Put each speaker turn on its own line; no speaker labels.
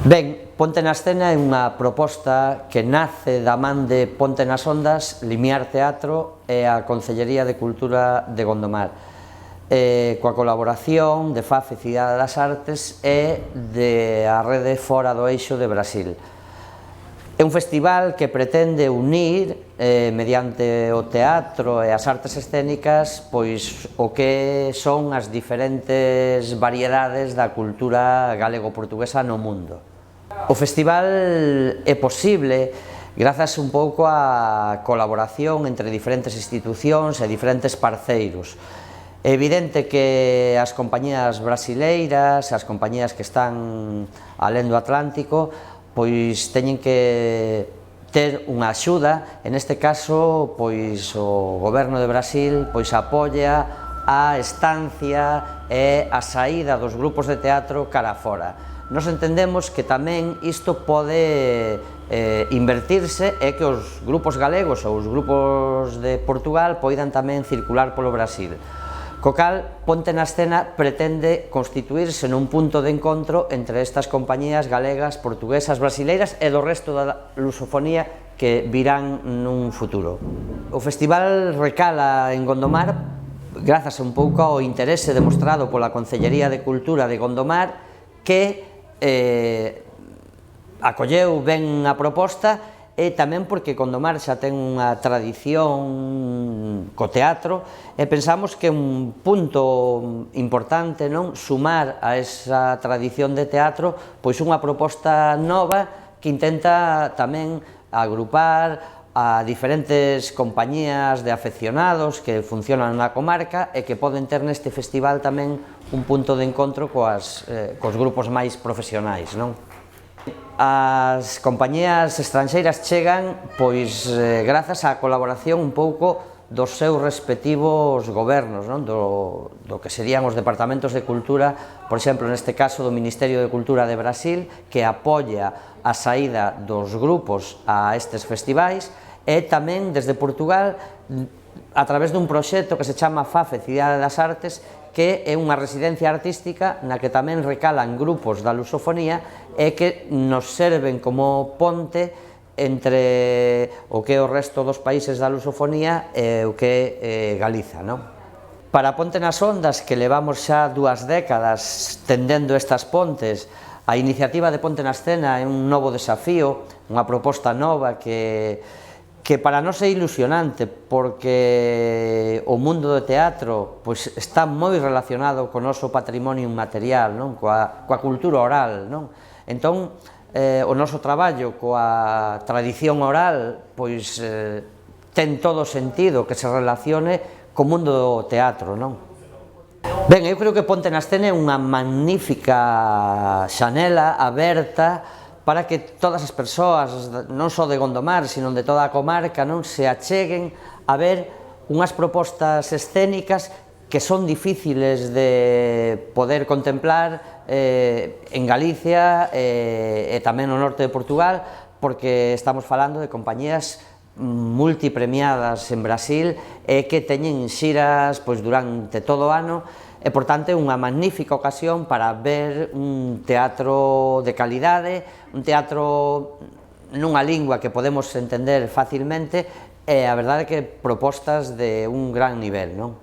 Ben, Ponte na Escena é unha proposta que nace da man de Ponte nas Ondas, Limiar Teatro e a Concellería de Cultura de Gondomar, coa colaboración de FAFE Cidade das Artes e da rede Fora do Eixo de Brasil. É un festival que pretende unir, mediante o teatro e as artes escénicas, pois o que son as diferentes variedades da cultura galego-portuguesa no mundo. O festival é posible grazas un pouco á colaboración entre diferentes institucións e diferentes parceiros. É evidente que as compañías brasileiras, as compañías que están alén do Atlántico, pois teñen que ter unha axuda, en este caso, pois o goberno de Brasil pois apoia a estancia e a saída dos grupos de teatro cara a fora. Nos entendemos que tamén isto pode invertirse e que os grupos galegos ou os grupos de Portugal poidan tamén circular polo Brasil. Co cal, Ponte na Escena pretende constituirse nun punto de encontro entre estas compañías galegas, portuguesas, brasileiras e do resto da lusofonía que virán nun futuro. O festival recala en Gondomar grazas un pouco ao interese demostrado pola Concellería de Cultura de Gondomar, que acolleu ben a proposta e tamén porque Gondomar xa ten unha tradición co teatro e pensamos que é un punto importante, non, sumar a esa tradición de teatro pois unha proposta nova que intenta tamén agrupar a diferentes compañías de afeccionados que funcionan na comarca e que poden ter neste festival tamén un punto de encontro cos grupos máis profesionais, non? As compañías estranxeiras chegan pois grazas á colaboración un pouco dos seus respectivos gobernos, non? Do que serían os departamentos de cultura, por exemplo, neste caso do Ministerio de Cultura de Brasil, que apoia a saída dos grupos a estes festivais, e tamén desde Portugal a través dun proxecto que se chama FAFE Cidade das Artes, que é unha residencia artística na que tamén recalan grupos da lusofonía e que nos serven como ponte entre o que é o resto dos países da lusofonía e o que é Galiza, non? Para Ponte nas Ondas, que levamos xa 2 décadas tendendo estas pontes, a iniciativa de Ponte na Escena é un novo desafío, unha proposta nova que para nós é ilusionante, porque o mundo do teatro pois está moi relacionado co noso patrimonio inmaterial, non? Coa cultura oral, non? Entón, o noso traballo coa tradición oral pois ten todo o sentido que se relacione co mundo do teatro, non? Ben, eu creo que Ponte na Escena é unha magnífica xanela aberta para que todas as persoas, non só de Gondomar, sino de toda a comarca, non se acheguen a ver unhas propostas escénicas que son difíciles de poder contemplar en Galicia e tamén no norte de Portugal, porque estamos falando de compañías multipremiadas en Brasil e que teñen xiras pois durante todo o ano. E, por tanto, é unha magnífica ocasión para ver un teatro de calidade, un teatro nunha lingua que podemos entender facilmente e, a verdade, que propostas de un gran nivel, non?